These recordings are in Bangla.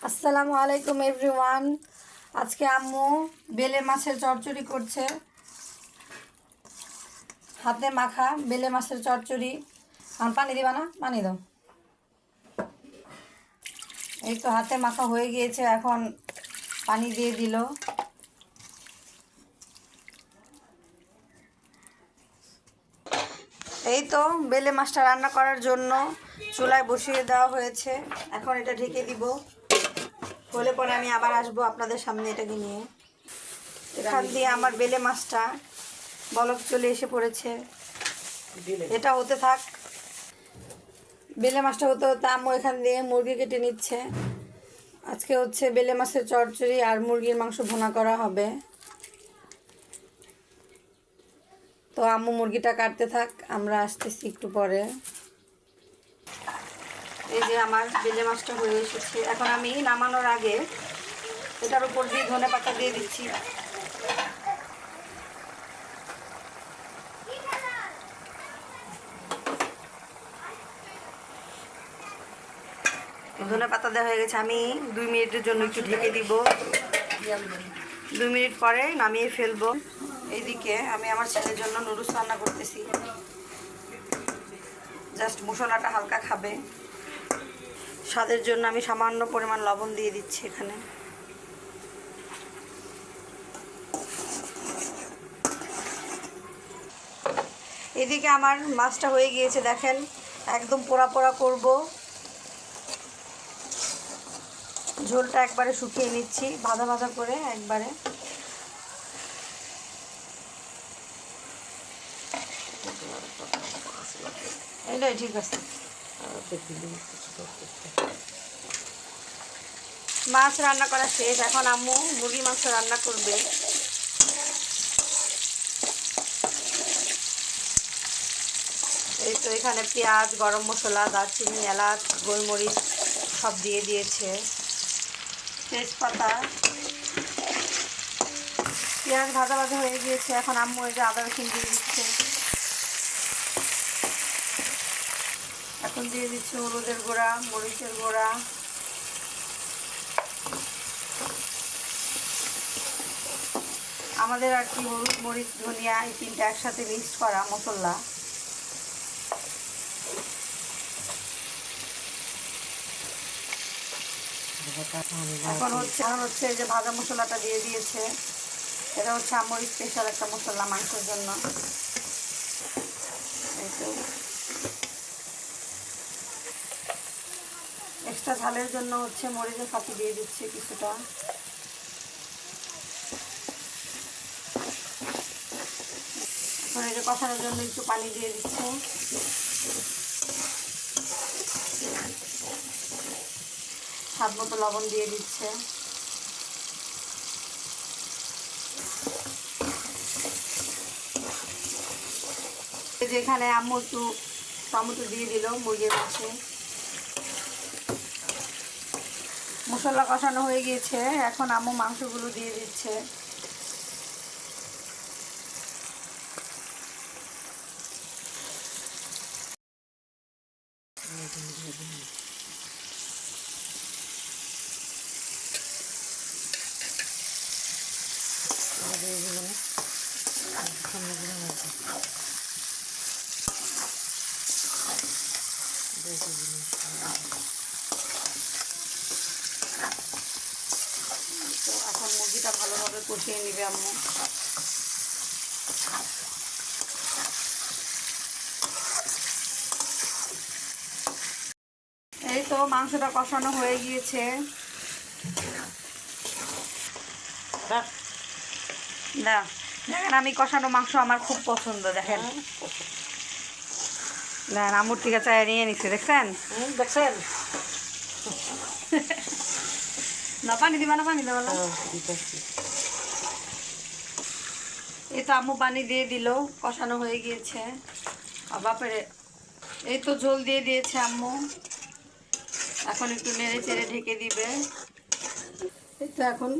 আসসালামু আলাইকুম এভরিওয়ান। আজকে আম্মু বেলে মাছের চচ্চড়ি করছে, হাতে মাখা বেলে মাছের চচ্চড়ি। পানি দিবা না? পানি দাও। এই তো হাতে মাখা হয়ে গিয়েছে, এখন পানি দিয়ে দিল। এই তো বেলে মাছটা রান্না করার জন্য চুলায় বসিয়ে দেওয়া হয়েছে। এখন এটা ঢেকে দিব, হলে পরে আমি আবার আসবো আপনাদের সামনে এটাকে নিয়ে। এখান দিয়ে আমার বেলে মাছটা বলক চলে এসে পড়েছে, এটা হতে থাক। বেলে মাছটা হতে হতে আম্মু এখান দিয়ে মুরগি কেটে নিচ্ছে। আজকে হচ্ছে বেলে মাছের চচ্চড়ি আর মুরগির মাংস ভুনা করা হবে। তো আম্মু মুরগিটা কাটতে থাক, আমরা আসতেছি একটু পরে। এই যে আমার বেলে মাছটা হয়ে এসেছে। এখন আমি নামানোর আগে এটার উপর দিয়ে ধনেপাতা দিয়ে দিচ্ছি। ধনেপাতা দেওয়া হয়ে গেছে। আমি 2 মিনিটের জন্য একটু ঢেকে দিব, 2 মিনিট পরে নামিয়ে ফেলবো। এইদিকে আমি আমার ছেলের জন্য নুডলস রান্না করতেছি। জাস্ট মশলাটা হালকা খাবে, স্বাদের জন্য আমি সামান্য পরিমাণ লবণ দিয়ে দিচ্ছি এখানে। এদিকে আমার মাছটা হয়ে গিয়েছে, দেখেন একদম পোড়া পোড়া করব। ঝোলটা একবারে শুকিয়ে নিচ্ছি, ভাজা ভাজা করে একবারে। এটাই ঠিক আছে। মাছ রান্না করা শেষ, এখন আম্মু মুরগি মাংস রান্না করবে। এই তো এখানে পেঁয়াজ, গরম মশলা, দারচিনি, এলাচ, গোলমরিচ সব দিয়ে দিয়েছে, তেজপাতা। পেঁয়াজ ভাজা ভাজা হয়ে গিয়েছে, এখন আম্মু এই যে আদা রসুন দিয়ে দিচ্ছে। এখন দিয়ে দিচ্ছে হলুদের গুঁড়া, মরিচের গুঁড়া, আমাদের আর কি হলুদ, মরিচ, ধনিয়া এই তিনটা একসাথে মিক্স করা মশলা। এখন হচ্ছে এই যে ভাজা মশলাটা দিয়ে দিয়েছে। এটা হচ্ছে আমার স্পেশাল একটা মশলা মাংসের জন্য। এই তো এক্সট্রা ঝালের জন্য হচ্ছে মরিচের ফাঁকি দিয়ে দিচ্ছে কিছুটা। এখন এই যে কষানোর জন্য একটু পানি দিয়ে দিচ্ছে। স্বাদ মতো লবণ দিয়ে দিচ্ছে। যেখানে আম্মু একটু টমেটো দিয়ে দিল মুরগির মাছে। মশলা কষানো হয়ে গিয়েছে, এখন আম্মু মাংসগুলো দিয়ে দিচ্ছে। তো এখন মুরগিটা ভালোভাবে কষিয়ে নিবে আম্মু। এই তো মাংসটা কষানো হয়ে গিয়েছে। না দেখেন, আমি কষানো মাংস আমার খুব পছন্দ। দেখেন দেখেন আম্মুর থেকে চায় নিয়ে নিচ্ছে, দেখছেন দেখছেন। না পানি দিবা না? পানি দেওয়া না। এই তো আম্মু পানি দিয়ে দিল, কষানো হয়ে গিয়েছে। বাপরে, এই তো ঝোল দিয়ে দিয়েছে আম্মু। এখন একটু নেড়ে চেড়ে ঢেকে দিবে। এই তো এখন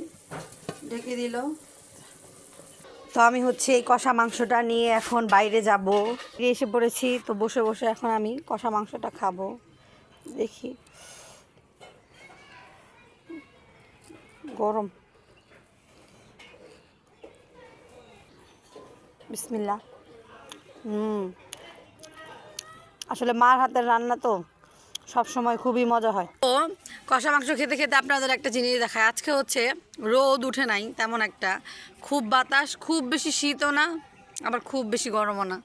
ঢেকে দিল। তো আমি হচ্ছে এই কষা মাংসটা নিয়ে এখন বাইরে যাব, এসে পড়েছি। তো বসে বসে এখন আমি কষা মাংসটা খাবো। দেখি গরম। বিসমিল্লাহ। আসলে মার হাতের রান্না তো সব সময় খুবই মজা হয়। তো কষা মাংস খেতে খেতে আপনাদের একটা জিনিস দেখায়, আজকে হচ্ছে রোদ উঠে নাই তেমন একটা, খুব বাতাস, খুব বেশি শীতও না আবার খুব বেশি গরমও না।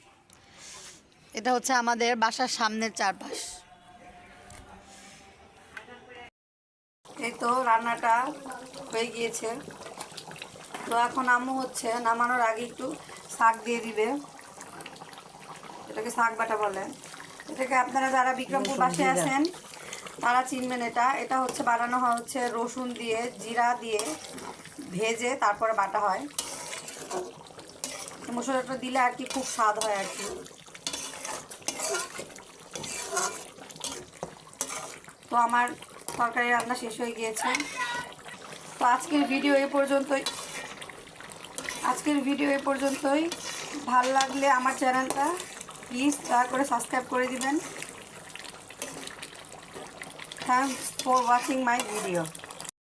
এটা হচ্ছে আমাদের বাসার সামনের চারপাশ। এই তো রান্নাটা হয়ে গিয়েছে। তো এখন আম্মু হচ্ছে নামানোর আগে একটু শাক দিয়ে দিবে, এটাকে শাক বাটা বলে। এটাকে আপনারা যারা বিক্রমপুর বাসে আছেন তারা চিনবেন। এটা হচ্ছে বানানো হয় হচ্ছে রসুন দিয়ে, জিরা দিয়ে ভেজে তারপরে বাটা হয়। মশলাটা দিলে আর কি খুব স্বাদ হয় আর কি। তো আমার তরকারি রান্না শেষ হয়ে গিয়েছে। তো আজকের ভিডিও এই পর্যন্তই। ভালো লাগলে আমার চ্যানেলটা প্লিজ দয়া করে সাবস্ক্রাইব করে দিবেন। Thanks for watching my video.